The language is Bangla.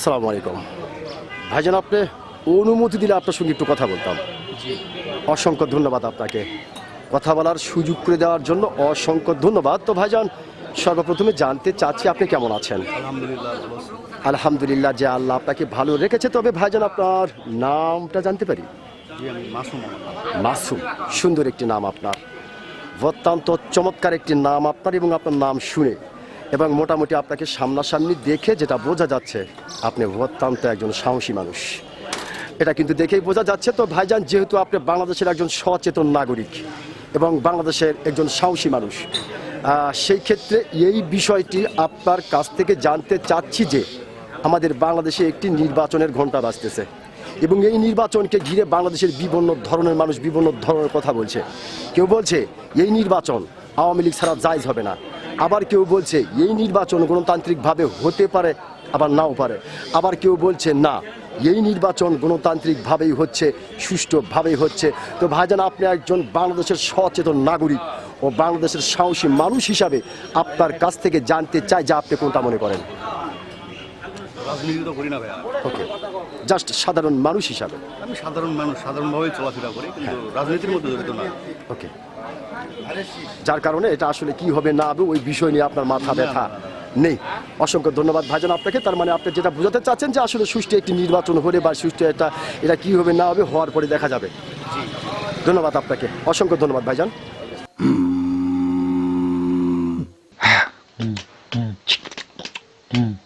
আসসালামু আলাইকুম ভাইজান, আপনি অনুমতি দিলে আপনার সঙ্গে একটু কথা বলতাম। অসংখ্য ধন্যবাদ আপনাকে, কথা বলার সুযোগ করে দেওয়ার জন্য অসংখ্য ধন্যবাদ। তো ভাইজান, সর্বপ্রথমে জানতে চাচ্ছি আপনি কেমন আছেন? আলহামদুলিল্লাহ, যে আল্লাহ আপনাকে ভালো রেখেছে। তবে ভাইজান, আপনার নামটা জানতে পারি? মাসুম, সুন্দর একটি নাম আপনার, অত্যন্ত চমৎকার একটি নাম আপনার। এবং আপনার নাম শুনে এবং মোটামুটি আপনাকে সামনাসামনি দেখে যেটা বোঝা যাচ্ছে, আপনি অত্যন্ত একজন সাহসী মানুষ, এটা কিন্তু দেখেই বোঝা যাচ্ছে। তো ভাইজান, যেহেতু আপনি বাংলাদেশের একজন সচেতন নাগরিক এবং বাংলাদেশের একজন সাহসী মানুষ, সেই ক্ষেত্রে এই বিষয়টি আপনার কাছ থেকে জানতে চাচ্ছি যে আমাদের বাংলাদেশে একটি নির্বাচনের ঘণ্টা বাজতেছে এবং এই নির্বাচনকে ঘিরে বাংলাদেশের বিভিন্ন ধরনের মানুষ বিভিন্ন ধরনের কথা বলছে। কেউ বলছে এই নির্বাচন আওয়ামী লীগ ছাড়া জায়েজ হবে না, আবার কেউ বলছে এই নির্বাচন গণতান্ত্রিকভাবে হতে পারে আবার নাও পারে, আবার কেউ বলছে না এই নির্বাচন গণতান্ত্রিকভাবেই হচ্ছে, সুষ্ঠুভাবেই হচ্ছে। তো ভাইজান, আপনি একজন বাংলাদেশের সচেতন নাগরিক ও বাংলাদেশের সাহসী মানুষ হিসাবে আপনার কাছ থেকে জানতে চাই যে আপনি কোনটা মনে করেন? রাজনীতি তো করি না ভাইয়া। ওকে, জাস্ট সাধারণ মানুষ হিসাবে। আমি সাধারণ মানুষ, সাধারণভাবেই চলাফেরা করি, কিন্তু রাজনীতির মধ্যে জড়িত না। ওকে, যার কারণে এটা আসলে কি হবে না হবে ওই বিষয় নিয়ে আপনার মাথা ব্যথা নেই। অসংখ্য ধন্যবাদ ভাইজান আপনাকে। তার মানে আপনি যেটা বোঝাতে চাচ্ছেন যে আসলে সুষ্ঠু একটি নির্বাচন হলে বা সুষ্ঠু এটা কি হবে না হবে হওয়ার পরে দেখা যাবে। ধন্যবাদ আপনাকে, অসংখ্য ধন্যবাদ ভাইজান।